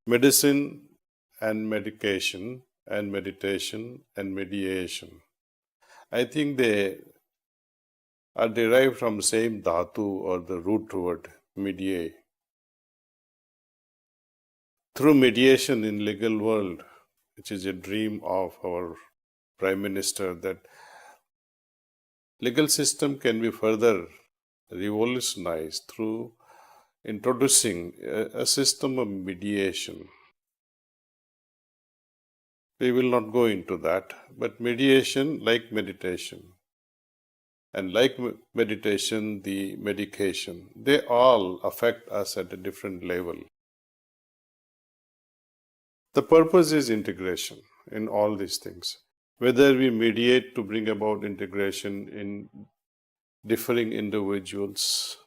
Medicine and medication and meditation and mediation. I think they are derived from same dhatu or the root word mediate. Through mediation in legal world, which is a dream of our Prime Minister, that legal system can be further revolutionized through introducing a system of mediation. We will not go into that, but mediation, like meditation, and like meditation, the medication, they all affect us at a different level. The purpose is integration in all these things. Whether we mediate to bring about integration in differing individuals,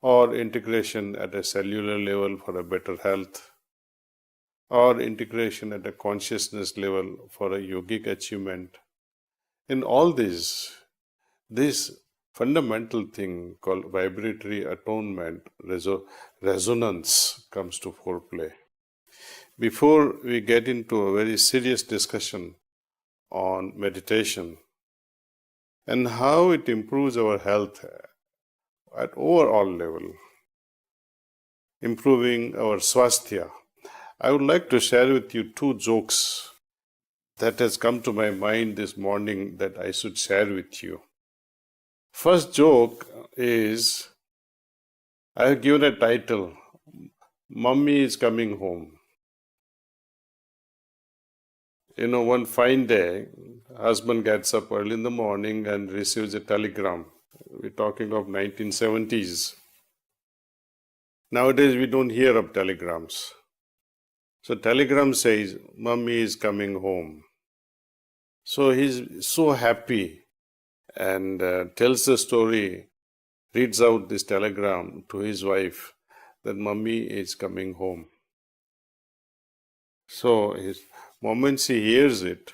or integration at a cellular level for a better health, or integration at a consciousness level for a yogic achievement. In all this fundamental thing called vibratory atonement, resonance comes to foreplay. Before we get into a very serious discussion on meditation and how it improves our health at overall level, improving our swasthya, I would like to share with you two jokes that has come to my mind this morning that I should share with you. First joke is, I have given a title, Mummy is Coming Home. One fine day, husband gets up early in the morning and receives a telegram. We're talking of 1970s. Nowadays, we don't hear of telegrams. So telegram says, Mummy is coming home. So he's so happy and tells the story, reads out this telegram to his wife that Mummy is coming home. So his moment she hears it,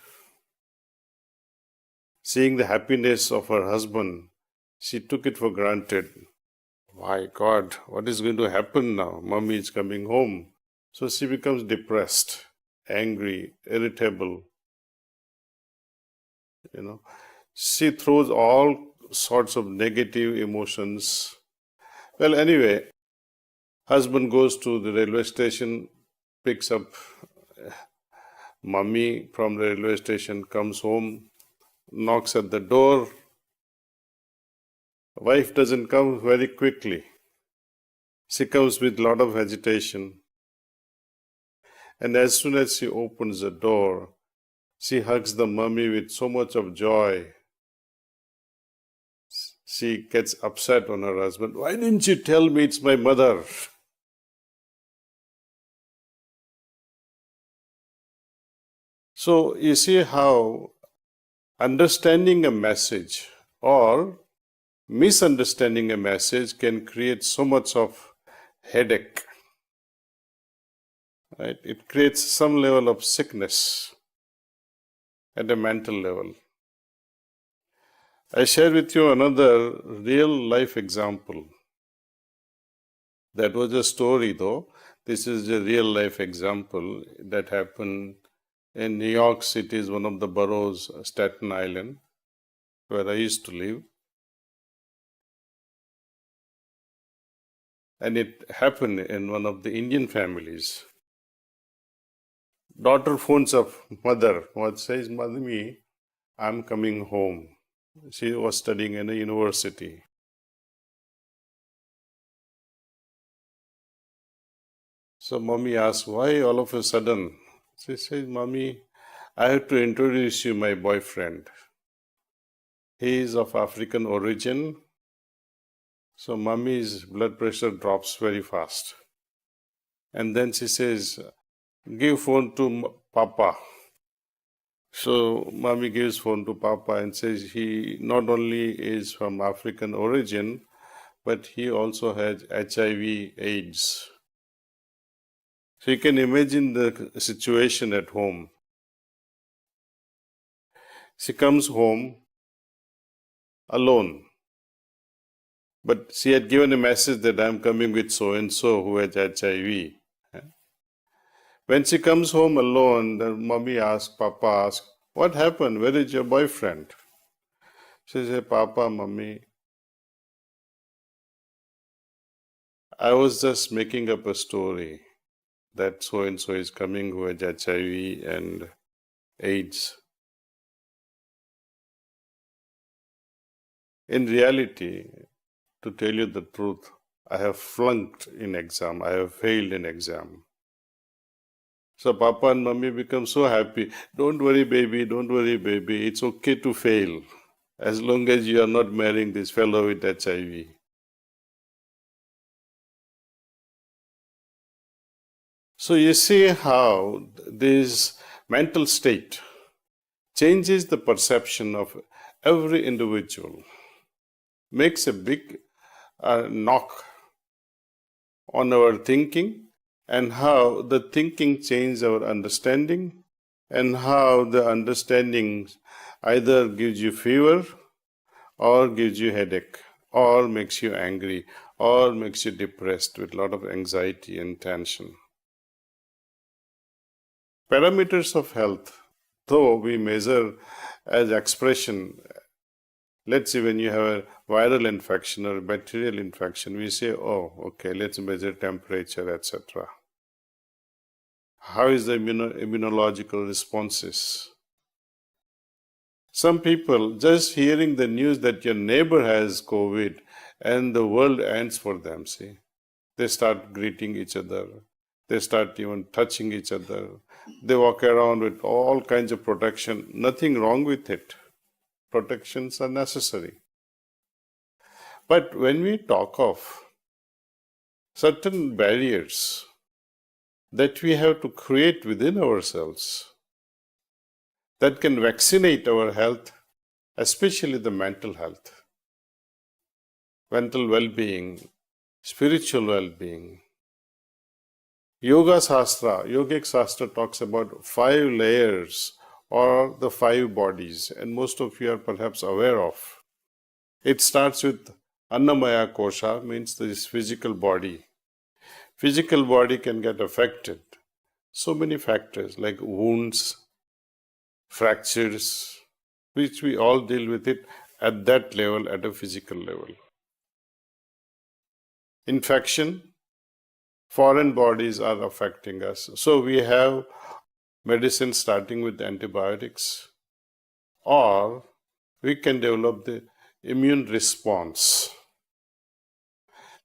seeing the happiness of her husband, she took it for granted. My God, what is going to happen now? Mummy is coming home. So she becomes depressed, angry, irritable. She throws all sorts of negative emotions. Well, anyway, husband goes to the railway station, picks up Mummy from the railway station, comes home, knocks at the door. Wife doesn't come very quickly. She comes with a lot of agitation. And as soon as she opens the door, she hugs the Mummy with so much of joy. She gets upset on her husband. Why didn't you tell me it's my mother? So you see how understanding a message or misunderstanding a message can create so much of headache. Right? It creates some level of sickness at a mental level. I share with you another real life example. That was a story though. This is a real life example that happened in New York City, is one of the boroughs, Staten Island, where I used to live. And it happened in one of the Indian families. Daughter phones up mother. Mother says, Madhumi, I'm coming home. She was studying in a university. So mommy asks, why all of a sudden? She says, Mommy, I have to introduce you my boyfriend. He is of African origin. So mommy's blood pressure drops very fast. And then she says, give phone to Papa. So mommy gives phone to Papa and says he not only is from African origin, but he also has HIV AIDS. So you can imagine the situation at home. She comes home alone. But she had given a message that I'm coming with so-and-so who has HIV. When she comes home alone, the mommy asks, Papa asks, what happened? Where is your boyfriend? She says, Papa, mommy, I was just making up a story that so and so is coming who has HIV and AIDS. In reality, to tell you the truth, I have flunked in exam. I have failed in exam. So Papa and Mummy become so happy. Don't worry, baby. Don't worry, baby. It's okay to fail as long as you are not marrying this fellow with HIV. So you see how this mental state changes the perception of every individual, makes a big knock on our thinking, and how the thinking changes our understanding, and how the understanding either gives you fever or gives you headache or makes you angry or makes you depressed with a lot of anxiety and tension. Parameters of health, though we measure as expression, let's say when you have a viral infection or a bacterial infection, we say, oh, okay, let's measure temperature, etc. How is the immunological responses? Some people, just hearing the news that your neighbor has COVID and the world ends for them, see, they start greeting each other. They start even touching each other. They walk around with all kinds of protection. Nothing wrong with it. Protections are necessary. But when we talk of certain barriers that we have to create within ourselves that can vaccinate our health, especially the mental health, mental well-being, spiritual well-being. Yogic Shastra talks about 5 layers or the 5 bodies, and most of you are perhaps aware of. It starts with Annamaya Kosha, means this physical body. Physical body can get affected. So many factors like wounds, fractures, which we all deal with it at that level, at a physical level. Infection, foreign bodies are affecting us. So we have medicine starting with antibiotics, or we can develop the immune response.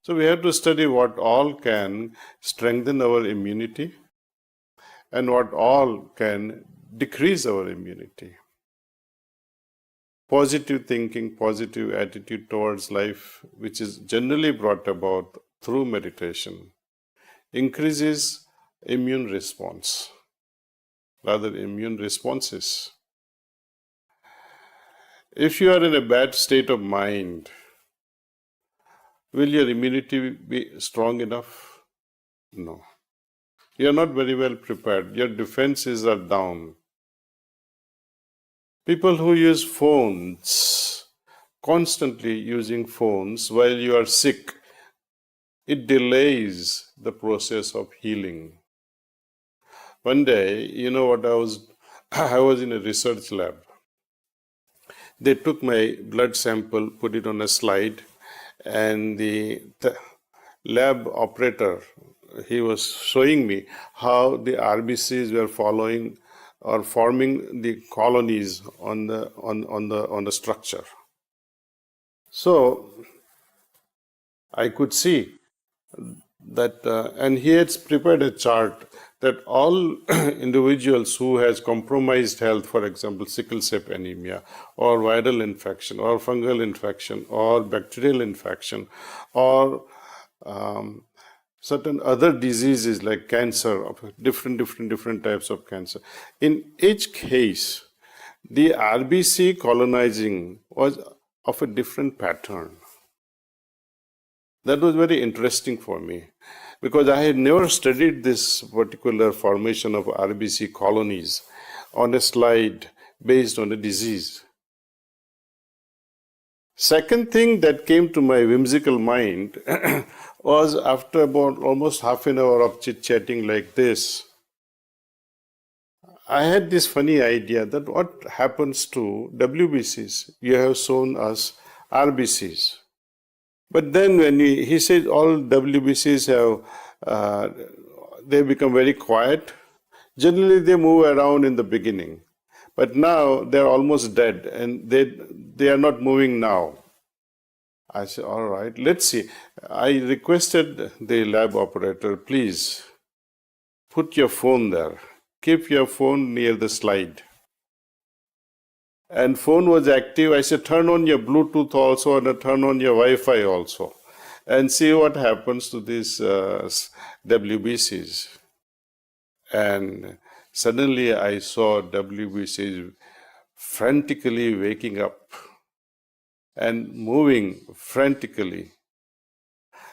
So we have to study what all can strengthen our immunity and what all can decrease our immunity. Positive thinking, positive attitude towards life, which is generally brought about through meditation, increases immune response, rather immune responses. If you are in a bad state of mind, will your immunity be strong enough? No. You are not very well prepared. Your defenses are down. People who use phones, constantly using phones while you are sick, it delays the process of healing. One day, you know what I was in a research lab. They took my blood sample, put it on a slide, and the lab operator, he was showing me how the RBCs were following or forming the colonies on the structure. So I could see that, and he had prepared a chart that all individuals who has compromised health, for example, sickle cell anemia, or viral infection, or fungal infection, or bacterial infection, or certain other diseases like cancer, of different types of cancer. In each case, the RBC colonizing was of a different pattern. That was very interesting for me because I had never studied this particular formation of RBC colonies on a slide based on a disease. Second thing that came to my whimsical mind was after about almost half an hour of chit-chatting like this, I had this funny idea that what happens to WBCs? You have shown us RBCs. But then when he says all WBCs have, they become very quiet. Generally, they move around in the beginning. But now they're almost dead and they are not moving now. I said, all right, let's see. I requested the lab operator, please put your phone there. Keep your phone near the slide. And phone was active. I said, turn on your Bluetooth also and turn on your Wi-Fi also. And see what happens to these WBCs. And suddenly I saw WBCs frantically waking up and moving frantically.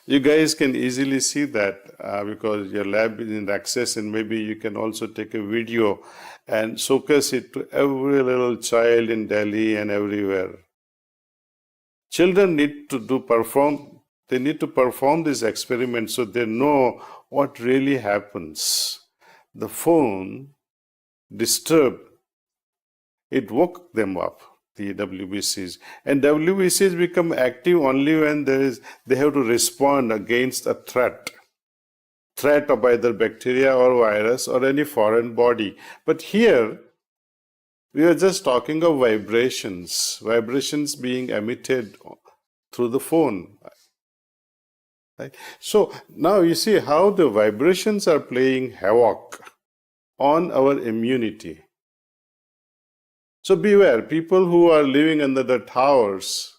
You guys can easily see that because your lab is in access, and maybe you can also take a video and showcase it to every little child in Delhi and everywhere. Children need to perform this experiment so they know what really happens. The phone disturbed, it woke them up, the WBCs. And WBCs become active only when they have to respond against a threat of either bacteria or virus or any foreign body. But here, we are just talking of vibrations being emitted through the phone. Right? So now you see how the vibrations are playing havoc on our immunity. So beware, people who are living under the towers,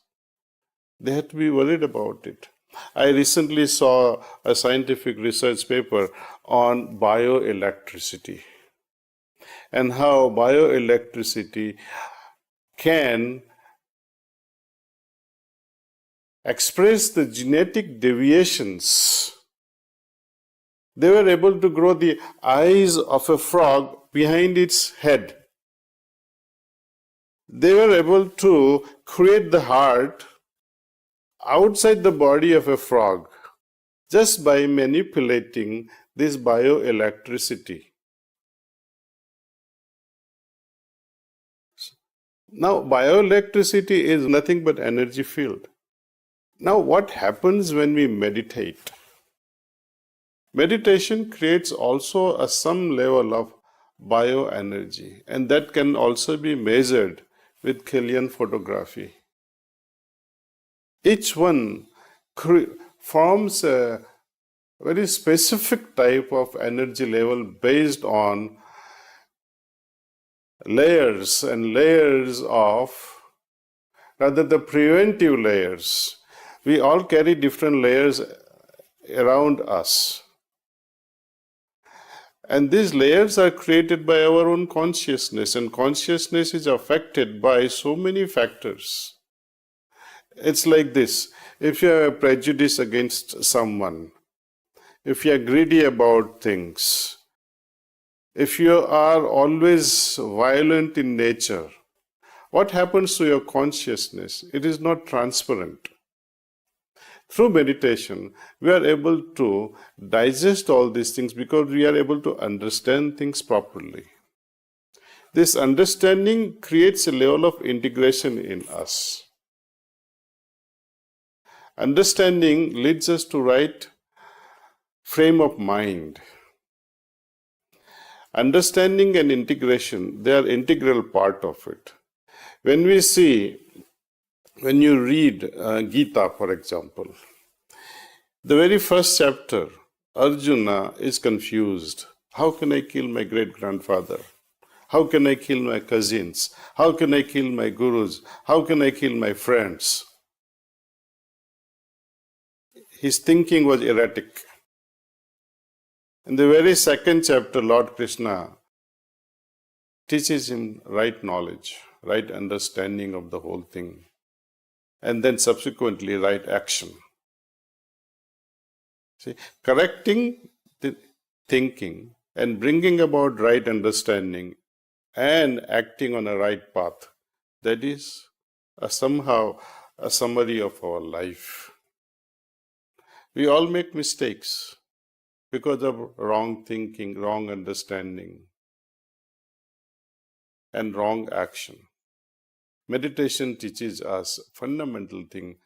they have to be worried about it. I recently saw a scientific research paper on bioelectricity and how bioelectricity can express the genetic deviations. They were able to grow the eyes of a frog behind its head. They were able to create the heart outside the body of a frog just by manipulating this bioelectricity. Now, bioelectricity is nothing but energy field. Now, what happens when we meditate? Meditation creates also some level of bioenergy, and that can also be measured with Killian photography. Each one forms a very specific type of energy level based on layers and layers of, rather the preventive layers. We all carry different layers around us. And these layers are created by our own consciousness, and consciousness is affected by so many factors. It's like this. If you have a prejudice against someone, if you are greedy about things, if you are always violent in nature, what happens to your consciousness? It is not transparent. Through meditation, we are able to digest all these things because we are able to understand things properly. This understanding creates a level of integration in us. Understanding leads us to right frame of mind. Understanding and integration, they are integral part of it. When you read Gita, for example, the very first chapter, Arjuna is confused. How can I kill my great-grandfather? How can I kill my cousins? How can I kill my gurus? How can I kill my friends? His thinking was erratic. In the very second chapter, Lord Krishna teaches him right knowledge, right understanding of the whole thing, and then subsequently right action. See, correcting the thinking and bringing about right understanding and acting on a right path, that is somehow a summary of our life. We all make mistakes because of wrong thinking, wrong understanding. and wrong action. Meditation teaches us fundamental thing.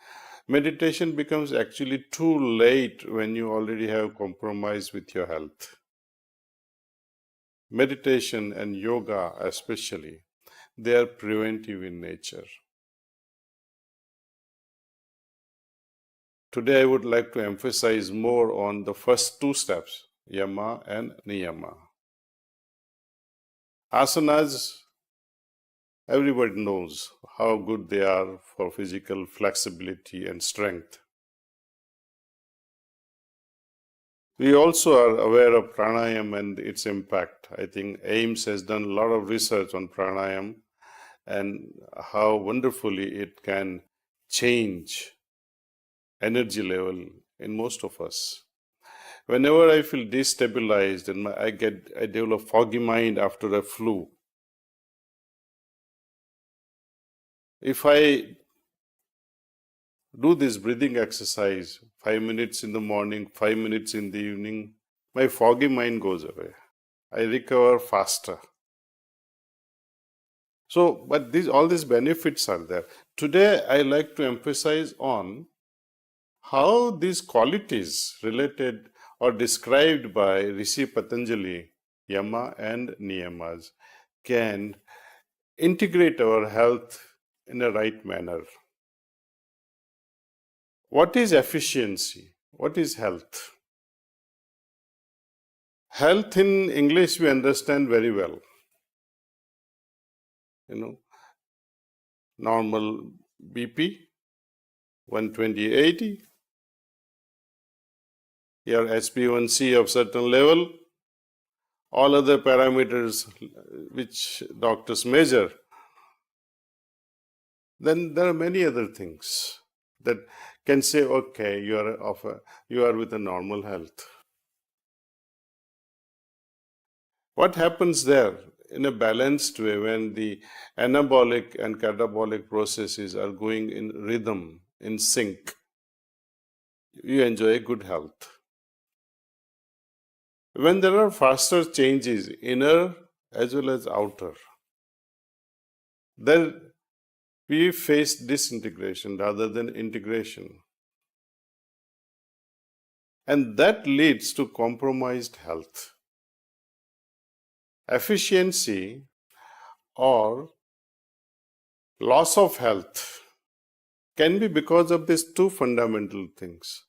Meditation becomes actually too late when you already have compromised with your health. Meditation and yoga especially, they are preventive in nature. Today I would like to emphasize more on the first two steps, yama and niyama. Asanas, everybody knows how good they are for physical flexibility and strength. We also are aware of pranayam and its impact. I think AIMS has done a lot of research on pranayam and how wonderfully it can change energy level in most of us. Whenever I feel destabilized and I develop foggy mind after a flu, if I do this breathing exercise, 5 minutes in the morning, 5 minutes in the evening, my foggy mind goes away. I recover faster. So, but all these benefits are there. Today, I like to emphasize on how these qualities related or described by Rishi Patanjali, yama and niyamas, can integrate our health in a right manner. What is efficiency? What is health? Health in English we understand very well. Normal BP, 120/80, your HbA1c of certain level, all other parameters which doctors measure. Then there are many other things that can say, okay, you are with a normal health. What happens there in a balanced way when the anabolic and catabolic processes are going in rhythm, in sync? You enjoy good health. When there are faster changes, inner as well as outer, then we face disintegration rather than integration. And that leads to compromised health. Efficiency or loss of health can be because of these two fundamental things.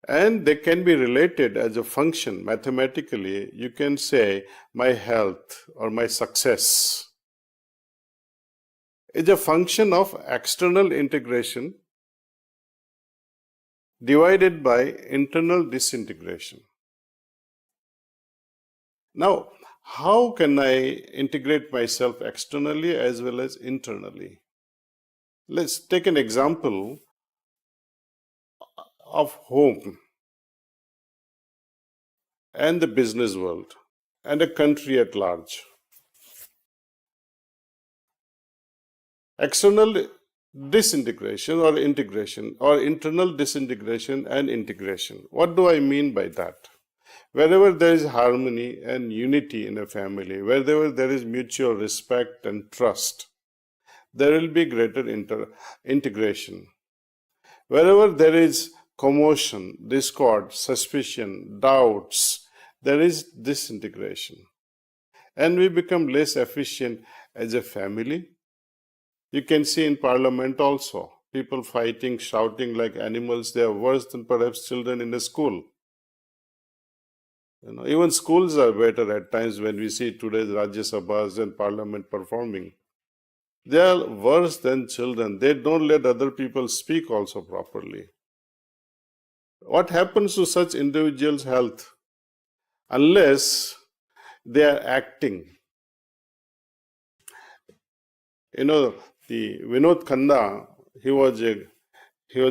And they can be related as a function. Mathematically, you can say my health or my success is a function of external integration divided by internal disintegration. Now, how can I integrate myself externally as well as internally? Let's take an example of home and the business world and a country at large. External disintegration or integration, or internal disintegration and integration. What do I mean by that? Wherever there is harmony and unity in a family, wherever there is mutual respect and trust, there will be greater integration. Wherever there is commotion, discord, suspicion, doubts, there is disintegration. And we become less efficient as a family. You can see in parliament also, people fighting, shouting like animals. They are worse than perhaps children in a school. Even schools are better at times when we see today's Rajya Sabhas and parliament performing. They are worse than children. They don't let other people speak also properly. What happens to such individuals' health? Unless they are acting. The Vinod Khanna, he was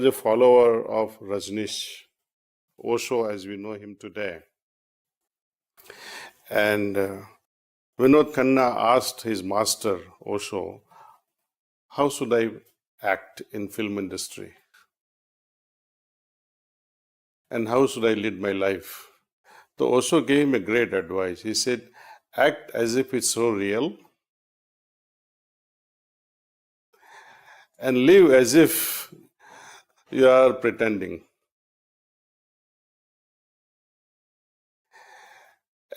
a follower of Rajneesh, Osho as we know him today. And Vinod Khanna asked his master, Osho, how should I act in film industry? And how should I lead my life? So Osho gave him a great advice. He said, act as if it's so real and live as if you are pretending.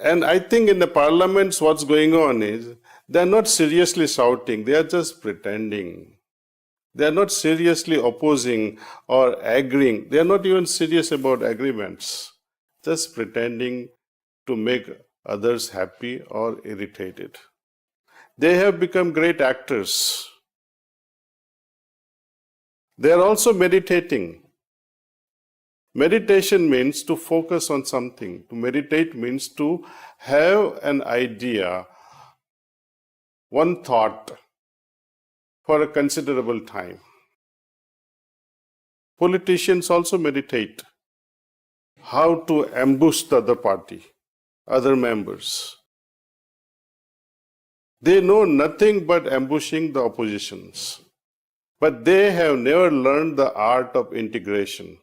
And I think in the parliaments, what's going on is they're not seriously shouting, they are just pretending. They are not seriously opposing or agreeing. They are not even serious about agreements, just pretending to make others happy or irritated. They have become great actors. They are also meditating. Meditation means to focus on something. To meditate means to have an idea, one thought for a considerable time. Politicians also meditate how to ambush the other party, other members. They know nothing but ambushing the oppositions. But they have never learned the art of integration.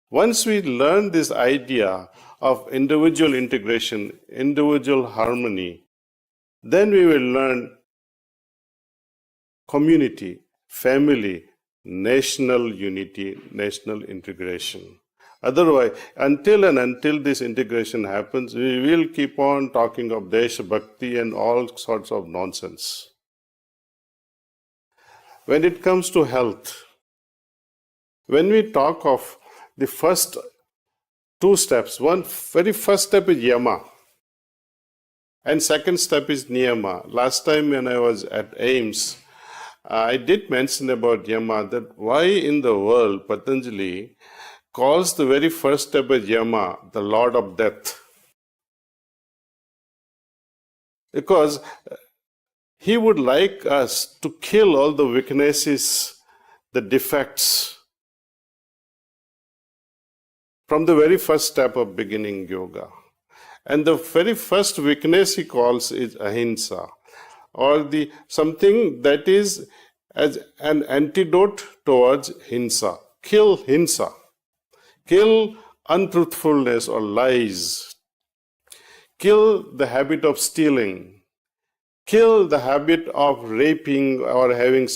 Once we learn this idea of individual integration, individual harmony, then we will learn community, family, national unity, national integration. Otherwise, until this integration happens, we will keep on talking of Desha Bhakti and all sorts of nonsense. When it comes to health, when we talk of the first two steps, very first step is yama, and second step is niyama. Last time when I was at AIMS, I did mention about yama, that why in the world Patanjali calls the very first step as yama, the lord of death. Because he would like us to kill all the weaknesses, the defects, from the very first step of beginning yoga. And the very first weakness he calls is ahimsa, or something that is as an antidote towards hinsa. Kill hinsa. Kill untruthfulness or lies. Kill the habit of stealing. Kill the habit of raping or having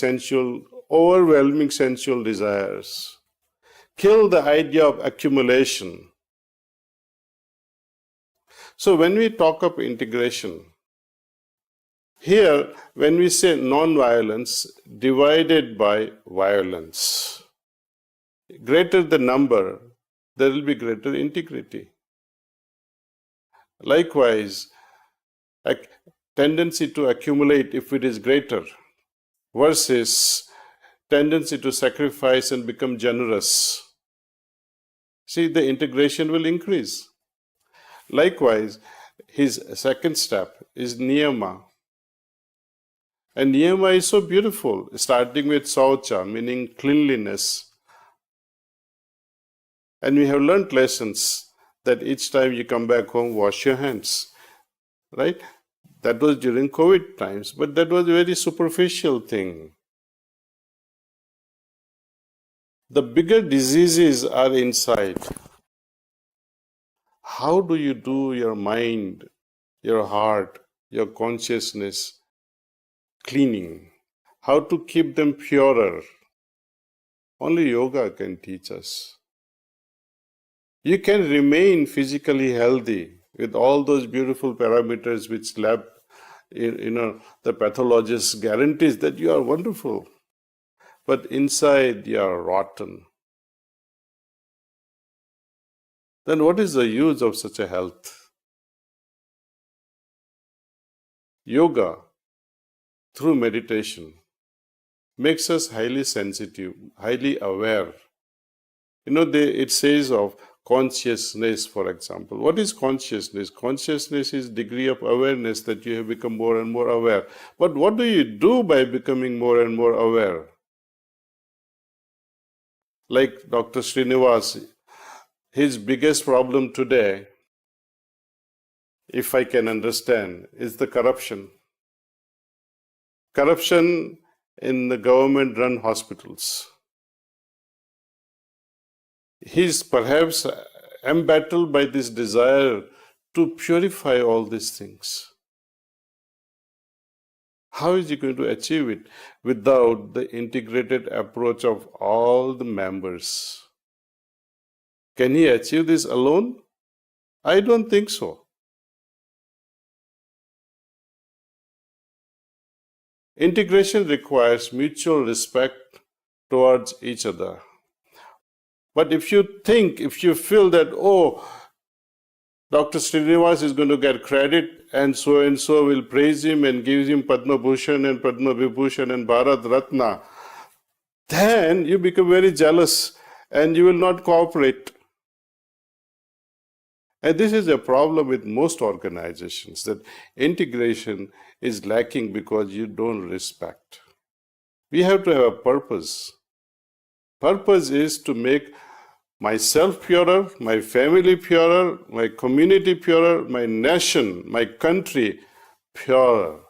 overwhelming sensual desires. Kill the idea of accumulation. So when we talk of integration, here when we say non-violence divided by violence, greater the number, there will be greater integrity. Likewise, a tendency to accumulate, if it is greater, versus tendency to sacrifice and become generous, see, the integration will increase. Likewise, his second step is niyama. And niyama is so beautiful, starting with saucha, meaning cleanliness. And we have learned lessons that each time you come back home, wash your hands, right? That was during COVID times, but that was a very superficial thing. The bigger diseases are inside. How do you do your mind, your heart, your consciousness cleaning? How to keep them purer? Only yoga can teach us. You can remain physically healthy with all those beautiful parameters which the pathologist guarantees that you are wonderful. But inside you are rotten. Then what is the use of such a health? Yoga, through meditation, makes us highly sensitive, highly aware. It says of consciousness, for example. What is consciousness? Consciousness is degree of awareness that you have become more and more aware. But what do you do by becoming more and more aware? Like Dr. Srinivas, his biggest problem today, if I can understand, is the corruption. Corruption in the government-run hospitals. He's perhaps embattled by this desire to purify all these things. How is he going to achieve it without the integrated approach of all the members? Can he achieve this alone? I don't think so. Integration requires mutual respect towards each other. But if you feel that, oh, Dr. Srinivas is going to get credit and so will praise him and gives him Padma Bhushan and Padma Vibhushan and Bharat Ratna, then you become very jealous and you will not cooperate. And this is a problem with most organizations, that integration is lacking because you don't respect. We have to have a purpose. Purpose is to make myself purer, my family purer, my community purer, my nation, my country purer.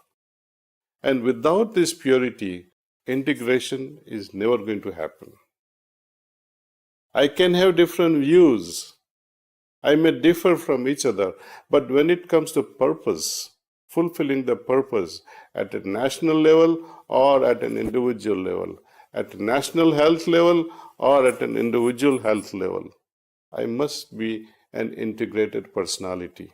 And without this purity, integration is never going to happen. I can have different views. I may differ from each other, but when it comes to purpose, fulfilling the purpose at a national level or at an individual level, at a national health level or at an individual health level, I must be an integrated personality.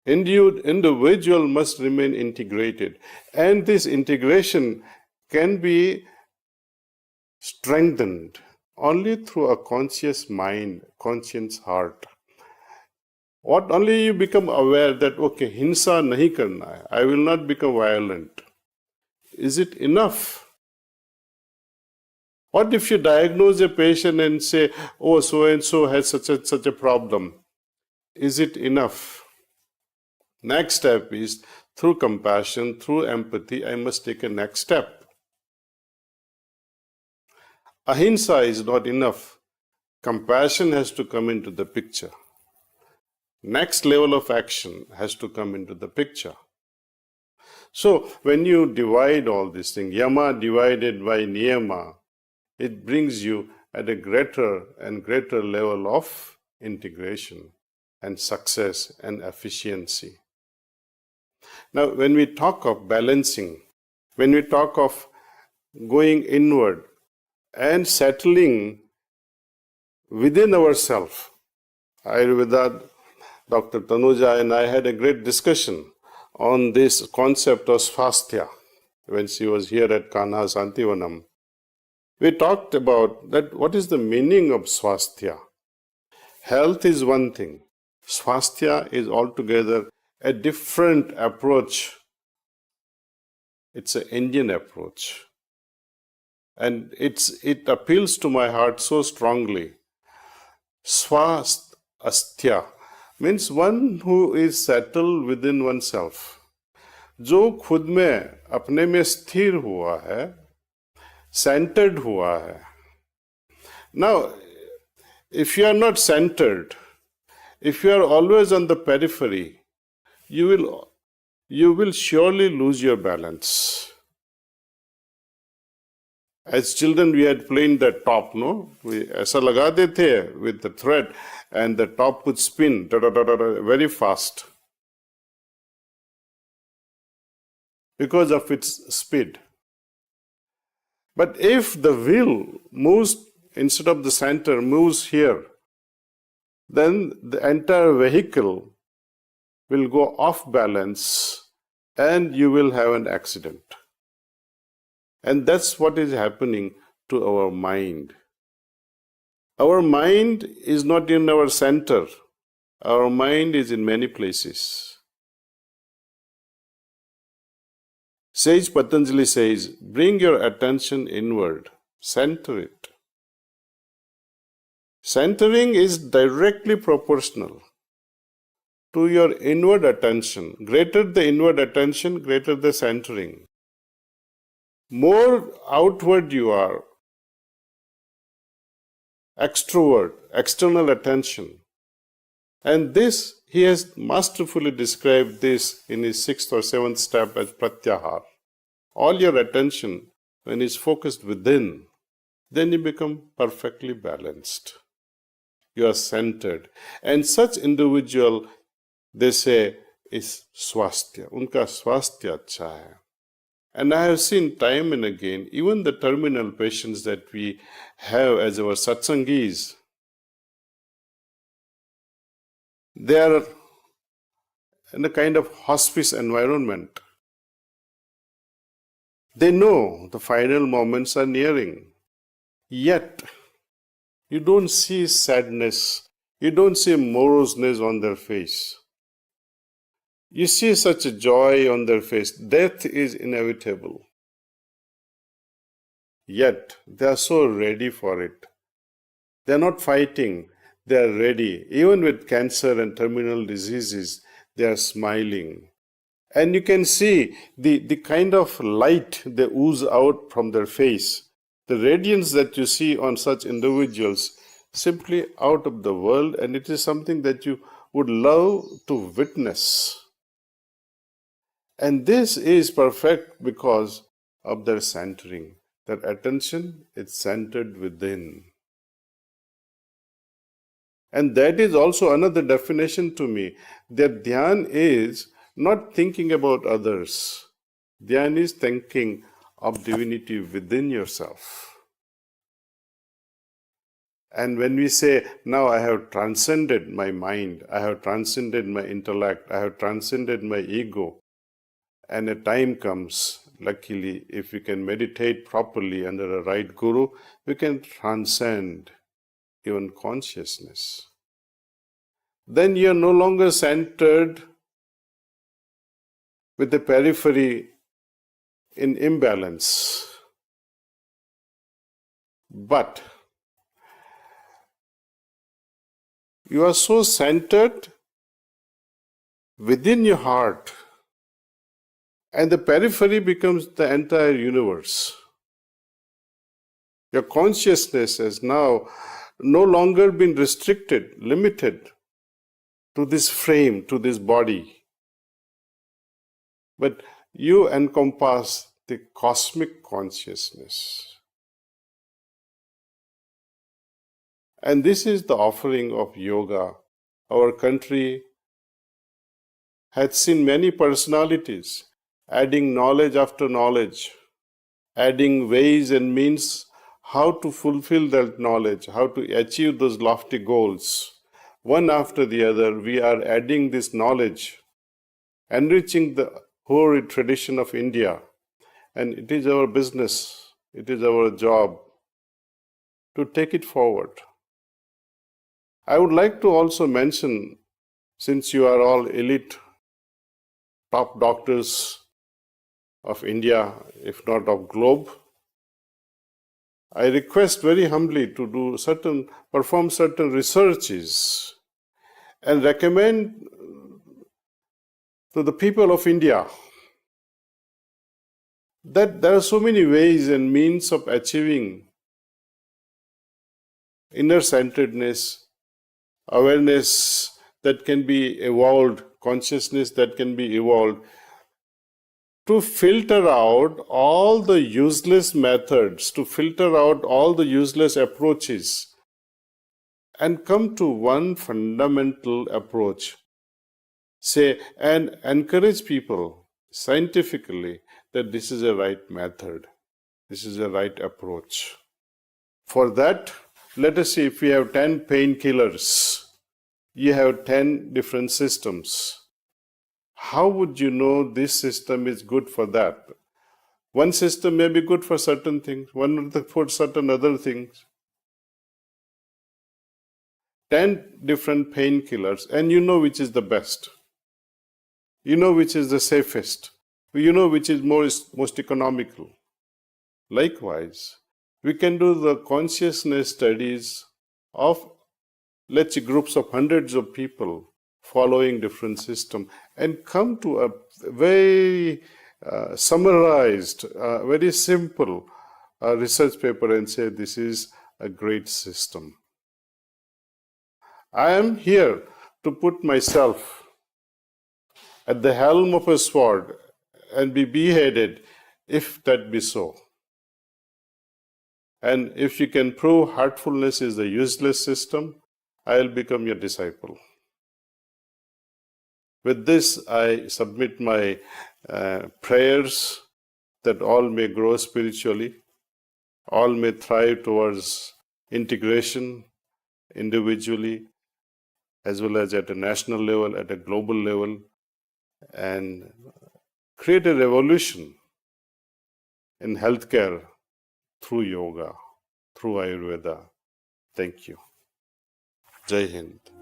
Individual must remain integrated, and this integration can be strengthened only through a conscious mind, conscious heart. What only you become aware that, okay, hinsa nahi karna hai, I will not become violent. Is it enough? What if you diagnose a patient and say, oh, so and so has such a problem? Is it enough? Next step is, through compassion, through empathy, I must take a next step. Ahimsa is not enough. Compassion has to come into the picture. Next level of action has to come into the picture. So when you divide all these things, yama divided by niyama, it brings you at a greater and greater level of integration and success and efficiency. Now, when we talk of balancing, when we talk of going inward and settling within ourselves, Ayurveda, Dr. Tanuja and I had a great discussion on this concept of swasthya when she was here at Kanha Santivanam. We talked about that, what is the meaning of swasthya? Health is one thing. Swasthya is altogether a different approach. It's an Indian approach. And it appeals to my heart so strongly. Swasthya means one who is settled within oneself. जो खुद में अपने में स्थिर हुआ है, centered हुआ है. Now, if you are not centered, if you are always on the periphery, you will surely lose your balance. As children, we had played the top, no? We ऐसा लगाते थे with the thread, and the top would spin very fast because of its speed. But if the wheel moves, instead of the center, moves here, then the entire vehicle will go off balance and you will have an accident. And that's what is happening to our mind. Our mind is not in our center. Our mind is in many places. Sage Patanjali says, bring your attention inward, center it. Centering is directly proportional to your inward attention. Greater the inward attention, greater the centering. More outward you are, extrovert, external attention. And this, he has masterfully described this in his 6th or 7th step as pratyahar. All your attention, when it's focused within, then you become perfectly balanced. You are centered. And such individual, they say, is swasthya. उनका स्वास्थ्य अच्छा है. And I have seen time and again, even the terminal patients that we have as our satsangis, they are in a kind of hospice environment. They know the final moments are nearing. Yet, you don't see sadness, you don't see moroseness on their face. You see such a joy on their face. Death is inevitable. Yet, they are so ready for it. They are not fighting, they are ready. Even with cancer and terminal diseases, they are smiling. And you can see the kind of light they ooze out from their face. The radiance that you see on such individuals, simply out of the world, and it is something that you would love to witness. And this is perfect because of their centering. Their attention is centered within. And that is also another definition to me. That dhyan is not thinking about others. Dhyan is thinking of divinity within yourself. And when we say, now I have transcended my mind, I have transcended my intellect, I have transcended my ego, and a time comes, luckily, if we can meditate properly under a right guru, we can transcend even consciousness. Then you are no longer centered with the periphery in imbalance. But you are so centered within your heart, and the periphery becomes the entire universe. Your consciousness has now no longer been restricted, limited to this frame, to this body. But you encompass the cosmic consciousness. And this is the offering of yoga. Our country had seen many personalities adding knowledge after knowledge, adding ways and means how to fulfill that knowledge, how to achieve those lofty goals. One after the other, we are adding this knowledge, enriching the hoary tradition of India. And it is our business, it is our job to take it forward. I would like to also mention, since you are all elite top doctors of India, if not of globe, I request very humbly to perform certain researches and recommend to the people of India that there are so many ways and means of achieving inner centeredness, awareness that can be evolved, consciousness that can be evolved, to filter out all the useless methods, to filter out all the useless approaches, and come to one fundamental approach. Say, and encourage people scientifically that this is a right method, this is a right approach. For that, let us see, if we have 10 painkillers, you have 10 different systems. How would you know this system is good for that? One system may be good for certain things, one for certain other things. 10 different painkillers, and you know which is the best. You know which is the safest. You know which is most economical. Likewise, we can do the consciousness studies of, let's say, groups of hundreds of people following different systems and come to a very summarized, very simple research paper and say this is a great system. I am here to put myself at the helm of a sword and be beheaded if that be so. And if you can prove heartfulness is a useless system, I will become your disciple. With this, I submit my prayers that all may grow spiritually, all may thrive towards integration individually, as well as at a national level, at a global level, and create a revolution in healthcare through yoga, through Ayurveda. Thank you. Jai Hind.